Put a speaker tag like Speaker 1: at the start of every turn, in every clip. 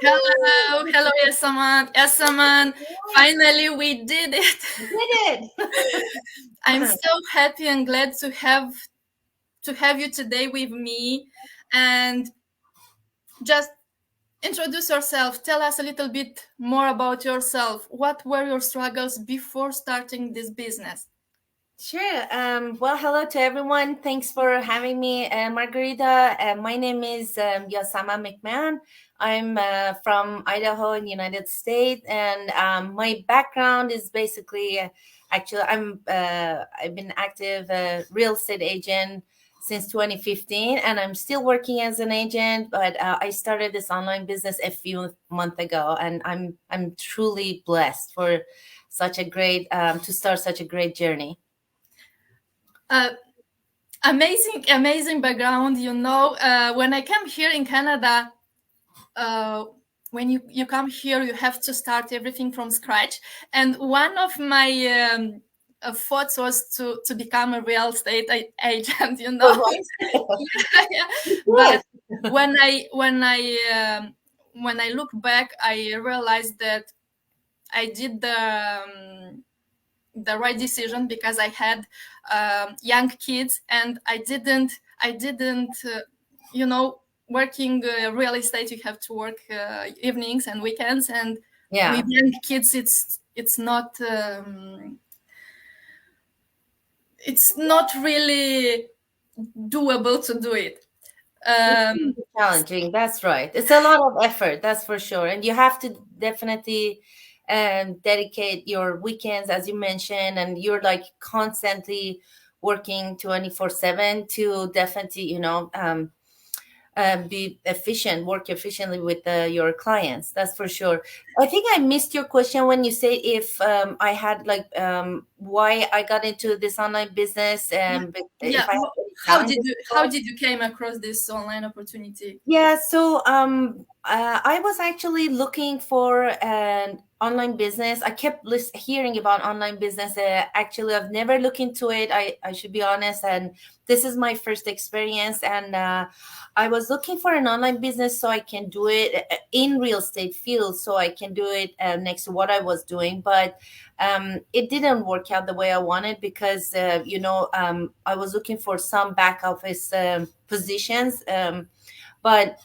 Speaker 1: Hello, Yasaman. Yasaman, finally we did it.
Speaker 2: We did
Speaker 1: I'm
Speaker 2: it.
Speaker 1: so happy and glad to have you today with me, and just introduce yourself. Tell us a little bit more about yourself. What were your struggles before starting this business?
Speaker 2: Sure. Well, hello to everyone. Thanks for having me, Margarita. My name is Yasaman McMahan. I'm from Idaho in the United States, and my background is basically, actually, I've been active real estate agent since 2015, and I'm still working as an agent. But I started this online business a few months ago, and I'm truly blessed for such a great to start such a great journey.
Speaker 1: Uh, amazing background. When I came here in Canada, uh, when you come here, you have to start everything from scratch. And one of my thoughts was to become a real estate agent.
Speaker 2: Oh, right.
Speaker 1: Yeah.
Speaker 2: Yes.
Speaker 1: But when I look back, I realized that I did the right decision because I had young kids, and I didn't you know working real estate. You have to work evenings and weekends, and with
Speaker 2: Yeah.
Speaker 1: young kids, it's not really doable to do it.
Speaker 2: It
Speaker 1: um,
Speaker 2: can be challenging. That's right. It's a lot of effort, that's for sure. And you have to definitely dedicate your weekends, as you mentioned, and you're like constantly working 24/7 to definitely, be efficient, work efficiently with your clients. That's for sure. I think I missed your question when you say if I had like why I got into this online business,
Speaker 1: yeah,
Speaker 2: if
Speaker 1: yeah.
Speaker 2: I
Speaker 1: How,
Speaker 2: had any
Speaker 1: how did
Speaker 2: challenges
Speaker 1: you how
Speaker 2: before.
Speaker 1: did you came across this online opportunity?
Speaker 2: Yeah, so I was actually looking for an online business. I kept hearing about online business. Actually, I've never looked into it. I should be honest, and this is my first experience. And I was looking for an online business so I can do it in real estate field, so I can do it next to what I was doing. But it didn't work out the way I wanted because I was looking for some back office positions. But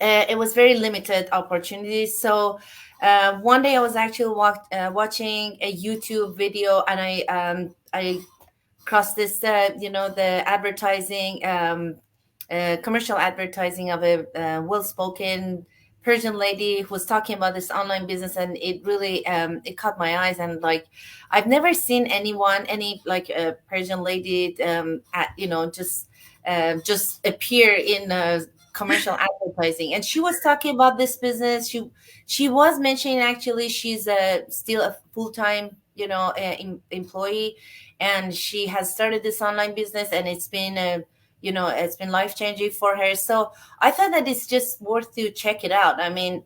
Speaker 2: it was very limited opportunities. So one day I was actually watching a YouTube video, and I crossed this, the advertising, commercial advertising of a well-spoken Persian lady who was talking about this online business, and it really it caught my eyes. And like, I've never seen any like a Persian lady, just appear in commercial advertising. And she was talking about this business. She was mentioning, actually, she's still a full-time, employee, and she has started this online business, and it's been life changing for her. So I thought that it's just worth to check it out. I mean,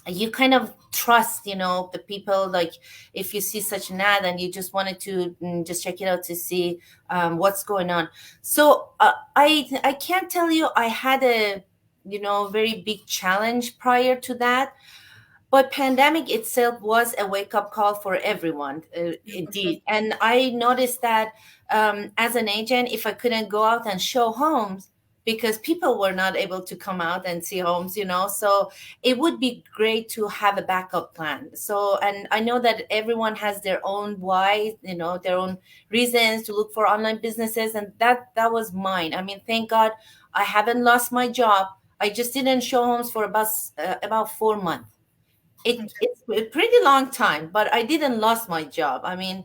Speaker 2: you kind of trust, the people, like if you see such an ad and you just wanted to just check it out to see what's going on. So I can't tell you I had a very big challenge prior to that, but pandemic itself was a wake up call for everyone,
Speaker 1: Yeah, for sure.
Speaker 2: indeed. And I noticed that as an agent, if I couldn't go out and show homes because people were not able to come out and see homes, so it would be great to have a backup plan. So, and I know that everyone has their own why, their own reasons to look for online businesses, and that was mine. I mean, thank God I haven't lost my job. I just didn't show homes for about 4 months. It's a pretty long time, but I didn't lost my job. I mean,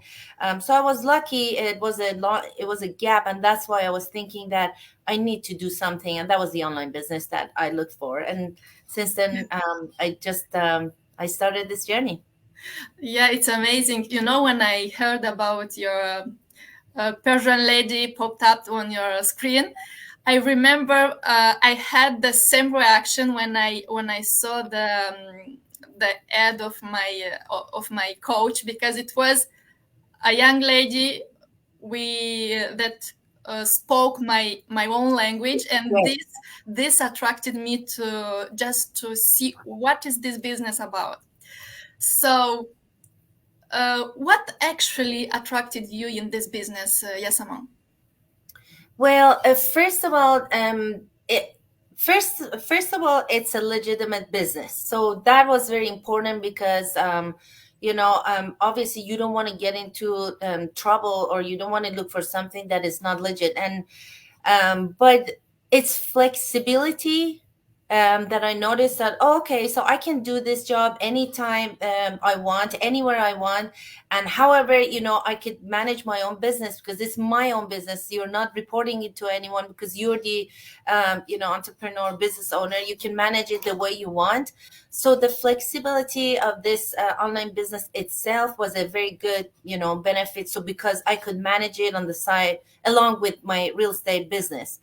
Speaker 2: so I was lucky. It was a gap, and that's why I was thinking that I need to do something, and that was the online business that I looked for. And since then, I started this journey.
Speaker 1: Yeah, it's amazing. When I heard about your Persian lady popped up on your screen, I remember I had the same reaction when I saw the ad of my coach, because it was a young lady we that spoke my own language, and
Speaker 2: Yes.
Speaker 1: this attracted me to just to see what is this business about. So what actually attracted you in this business, Yasaman?
Speaker 2: Well, first of all, first of all, it's a legitimate business, so that was very important because obviously you don't want to get into trouble, or you don't want to look for something that is not legit. And but it's flexibility that I noticed that, oh, okay, so I can do this job anytime I want, anywhere I want. And however, I could manage my own business because it's my own business. You're not reporting it to anyone because you're the entrepreneur, business owner. You can manage it the way you want. So the flexibility of this online business itself was a very good benefit. So because I could manage it on the side along with my real estate business.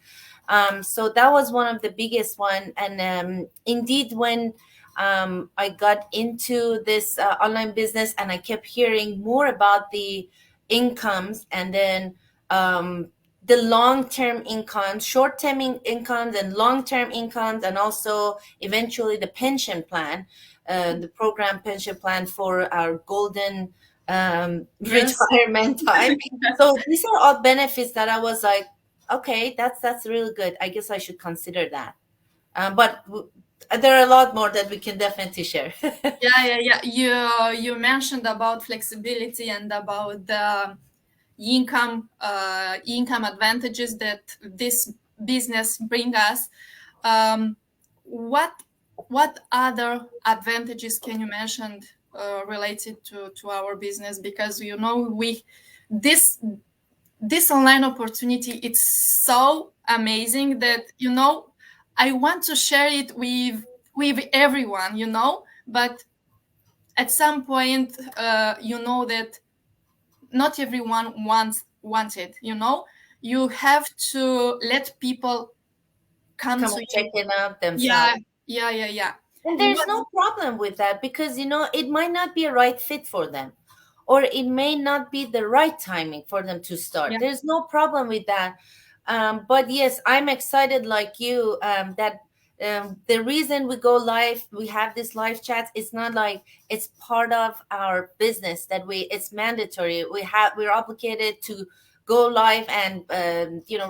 Speaker 2: So that was one of the biggest one. And indeed, when I got into this online business and I kept hearing more about the incomes, and then the long-term incomes, short-term incomes, and long-term incomes, and also eventually the pension plan, the program pension plan for our golden
Speaker 1: Yes.
Speaker 2: retirement time. So these are all benefits that I was like, okay, that's really good. I guess I should consider that. But there are a lot more that we can definitely share.
Speaker 1: Yeah, yeah, yeah. You mentioned about flexibility and about the income advantages that this business bring us. Um, what what other advantages can you mention related to our business? Because we this this online opportunity, it's so amazing that I want to share it with everyone, but at some point that not everyone wants it. You have to let people come
Speaker 2: Come
Speaker 1: to
Speaker 2: and check
Speaker 1: you.
Speaker 2: it out themselves.
Speaker 1: Yeah, yeah, yeah, yeah.
Speaker 2: And there's
Speaker 1: What?
Speaker 2: no problem with that because, it might not be a right fit for them, or it may not be the right timing for them to start.
Speaker 1: Yeah,
Speaker 2: There's no problem with that. But yes, I'm excited like you, that the reason we go live, we have this live chat, it's not like it's part of our business that it's mandatory. We're obligated to go live and,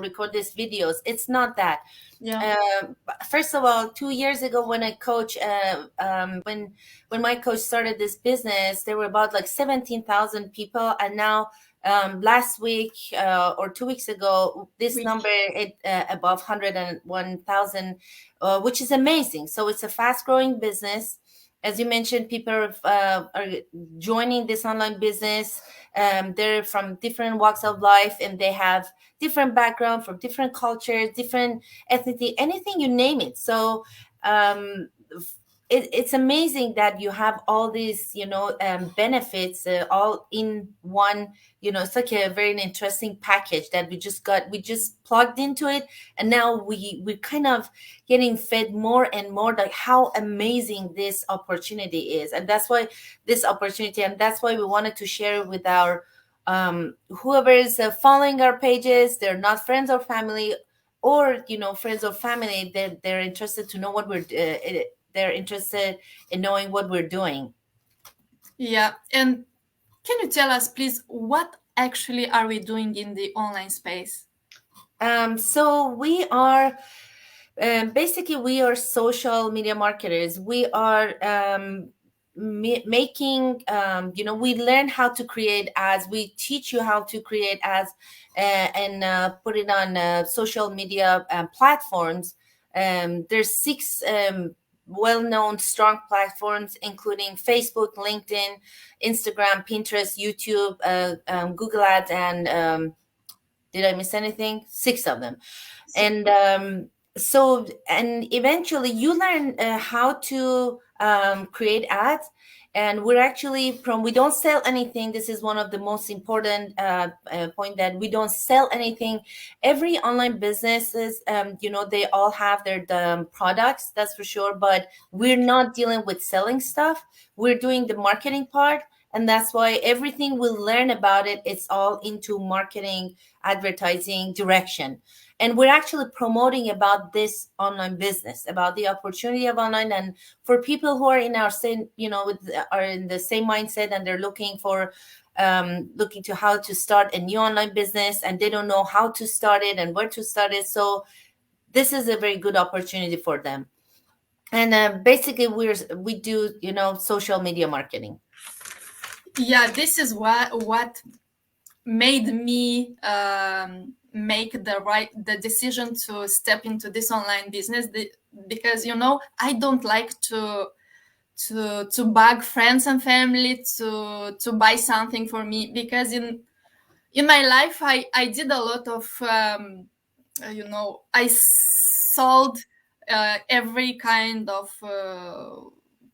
Speaker 2: record these videos. It's not that.
Speaker 1: yeah.
Speaker 2: First of all, 2 years ago, when I coach, when my coach started this business, there were about like 17,000 people, and now, last week, or 2 weeks ago, this
Speaker 1: We
Speaker 2: number it above 101,000, which is amazing. So it's a fast growing business. As you mentioned, people are joining this online business. They're from different walks of life, and they have different background, from different cultures, different ethnicity, anything you name it. So um, it's amazing that you have all these benefits all in one. It's like a very interesting package that we just plugged into it, and now we kind of getting fed more and more like how amazing this opportunity is. And that's why this opportunity, and that's why we wanted to share it with our whoever is following our pages. They're not friends or family, or friends or family, they're interested to know what they're interested in knowing what we're doing.
Speaker 1: Yeah. And can you tell us, please, what actually are we doing in the online space?
Speaker 2: So we are, basically, we are social media marketers. We are making, we learn how to create ads. We teach you how to create ads, and put it on social media platforms. There's six well-known strong platforms, including Facebook, LinkedIn, Instagram, Pinterest, YouTube, Google Ads, and did I miss anything? Six of them. And so, and eventually you learn how to create ads. And we're actually we don't sell anything. This is one of the most important point, that we don't sell anything. Every online businesses, they all have their products, that's for sure, but we're not dealing with selling stuff. We're doing the marketing part, And that's why everything we learn about it, it's all into marketing, advertising direction. And we're actually promoting about this online business, about the opportunity of online. And for people who are in our same, are in the same mindset, and they're looking to how to start a new online business, and they don't know how to start it and where to start it. So this is a very good opportunity for them. And basically we do social media marketing.
Speaker 1: Yeah, this is what made me make the decision to step into this online business, because I don't like to bug friends and family to buy something for me, because in my life I did a lot of I sold every kind of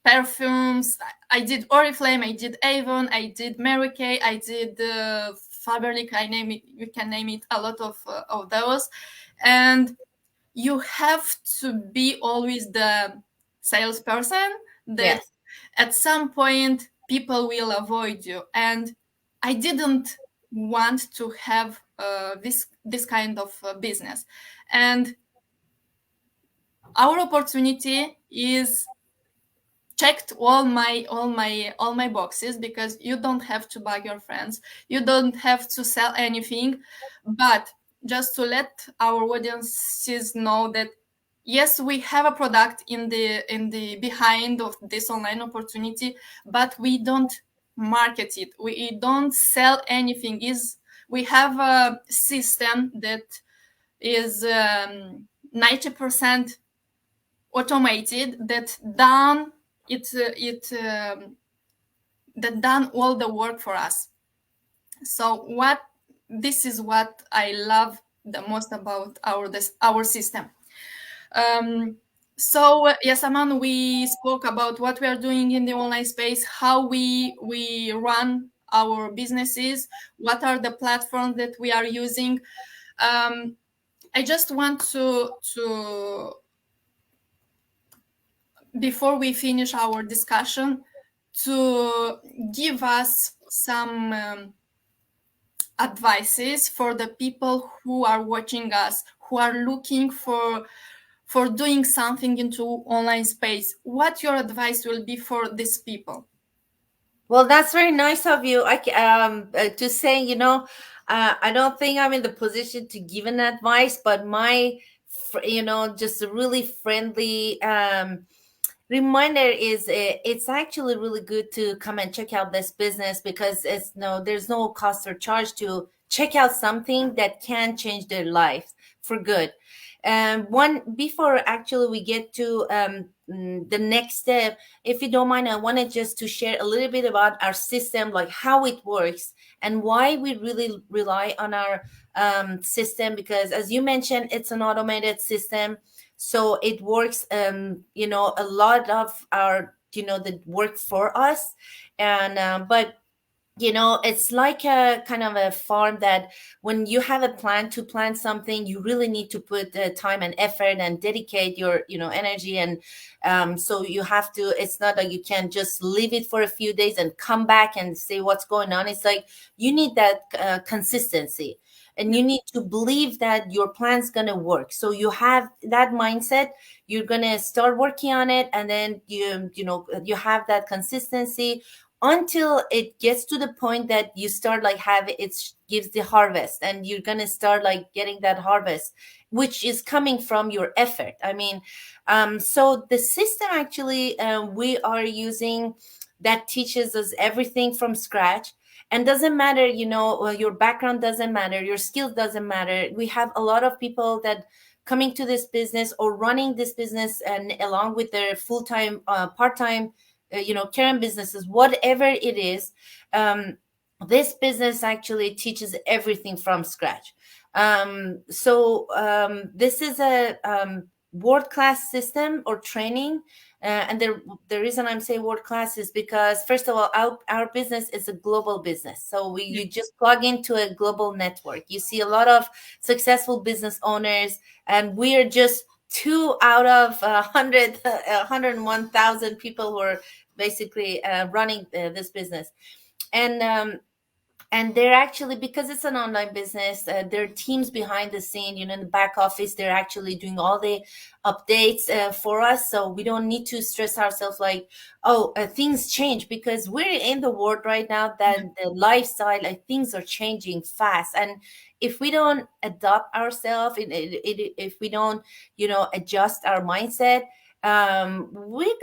Speaker 1: perfumes. I did Oriflame, I did Avon, I did Mary Kay, I did Faberlic. I name it. You can name it, a lot of those. And you have to be always the salesperson that
Speaker 2: Yes.
Speaker 1: at some point people will avoid you. And I didn't want to have this kind of business. And our opportunity is checked all my boxes, because you don't have to bug your friends, you don't have to sell anything, but just to let our audiences know that yes, we have a product in the behind of this online opportunity, but we don't market it, we don't sell anything. Is We have a system that is 90% automated, that done all the work for us. So this is what I love the most about our system. um, so Yasaman, we spoke about what we are doing in the online space, how we run our businesses, what are the platforms that we are using. I just want to before we finish our discussion, to give us some advices for the people who are watching us, who are looking for doing something into online space. What your advice will be for these people?
Speaker 2: Well, that's very nice of you. To say, I don't think I'm in the position to give an advice, but just a really friendly reminder is, it's actually really good to come and check out this business, because there's no cost or charge to check out something that can change their life for good. One before actually we get to the next step, if you don't mind, I wanted just to share a little bit about our system, like how it works and why we really rely on our system. Because as you mentioned, it's an automated system, so it works a lot of our the work for us. And but it's like a kind of a farm, that when you have a plan to plant something, you really need to put time and effort and dedicate your energy. And so you have to, it's not like you can just leave it for a few days and come back and say what's going on. It's like you need that consistency, and
Speaker 1: Yeah.
Speaker 2: you need to believe that your plan's going to work. So you have that mindset, you're going to start working on it, and then you have that consistency until it gets to the point that you start like have it gives the harvest, and you're going to start like getting that harvest, which is coming from your effort. I mean, so the system actually we are using, that teaches us everything from scratch. And doesn't matter, your background doesn't matter, your skills doesn't matter. We have a lot of people that coming to this business or running this business, and along with their full-time part-time current businesses, whatever it is. This business actually teaches everything from scratch. This is a world class system or training. And the reason I'm saying world class is because, first of all, our business is a global business. So
Speaker 1: Yeah.
Speaker 2: you just plug into a global network. You see a lot of successful business owners, and we are just two out of 101,000 people who are basically running this business. and and they're actually, because it's an online business, there are teams behind the scene, in the back office. They're actually doing all the updates for us, so we don't need to stress ourselves like, oh, things change, because we're in the world right now that the lifestyle, things are changing fast. And if we don't adopt ourselves, if we don't adjust our mindset, we're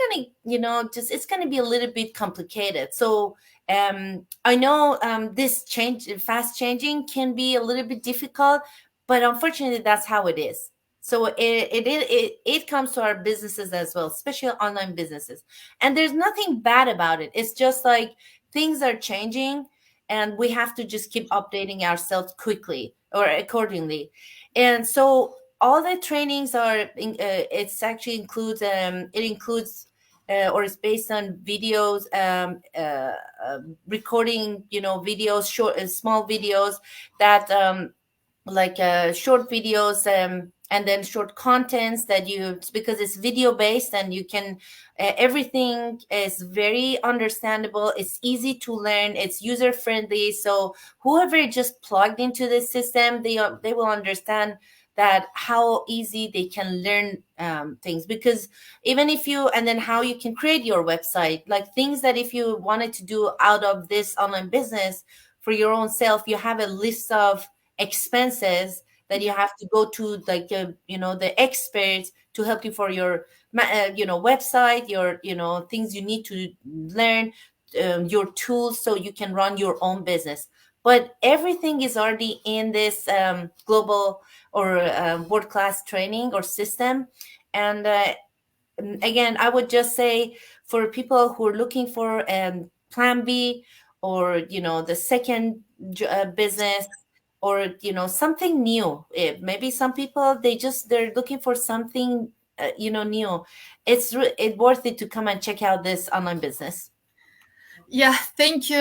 Speaker 2: gonna, just, it's gonna be a little bit complicated. So I know this change, fast changing, can be a little bit difficult, but unfortunately, that's how it is. So it comes to our businesses as well, especially online businesses. And there's nothing bad about it. It's just like things are changing, and we have to just keep updating ourselves quickly or accordingly. And so all the trainings it's actually includes it includes or it's based on videos, recording, videos, short, small videos that like short videos, and then short contents that you, because it's video based, and you can everything is very understandable, it's easy to learn, it's user friendly. So whoever just plugged into the system, they will understand that how easy they can learn things. Because even if you, and then how you can create your website, like things that if you wanted to do out of this online business for your own self, you have a list of expenses that you
Speaker 1: Yeah.
Speaker 2: have to go to, like the experts to help you for your website, your things you need to learn, your tools, so you can run your own business. But everything is already in this global or world class training or system. And again, I would just say, for people who are looking for plan B, or the second business, or something new. Maybe some people, they're looking for something new. It's worth it to come and check out this online business.
Speaker 1: Yeah, thank you,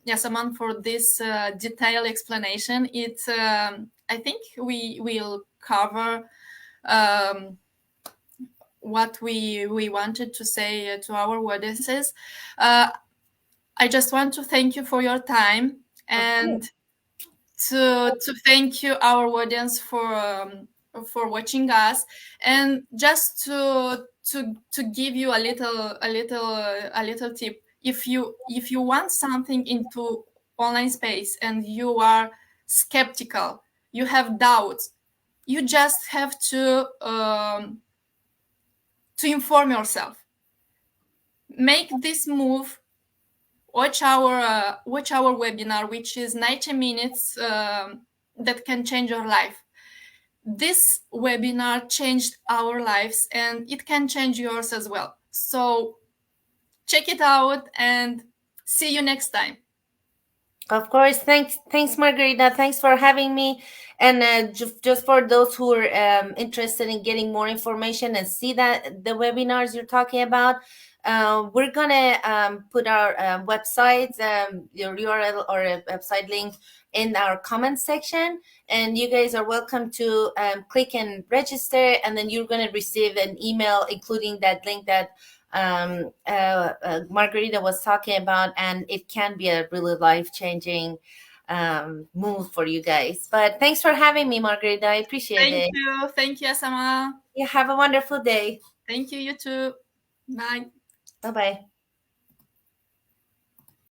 Speaker 1: Yasaman, for this detailed explanation. I think we will cover um, what we wanted to say to our audiences. Uh, I just want to thank you for your time,
Speaker 2: Of course.
Speaker 1: and to thank you, our audience, for watching us, and just to give you a little tip. If you want something into online space and you are skeptical, you have doubts, you just have to inform yourself, make this move, watch our webinar, which is 90 minutes, that can change your life. This webinar changed our lives, and it can change yours as well. So check it out, and see you next time.
Speaker 2: Of course. Thanks, Margarita. Thanks for having me. And just for those who are interested in getting more information and see that the webinars you're talking about, we're gonna put our websites, your URL or a website link in our comment section, and you guys are welcome to click and register, and then you're gonna receive an email including that link that Margarita was talking about, and it can be a really life changing move for you guys. But thanks for having me, Margarita. I appreciate it.
Speaker 1: Thank you, Asama.
Speaker 2: You have a wonderful day.
Speaker 1: Thank you, you too. Bye.
Speaker 2: Bye bye.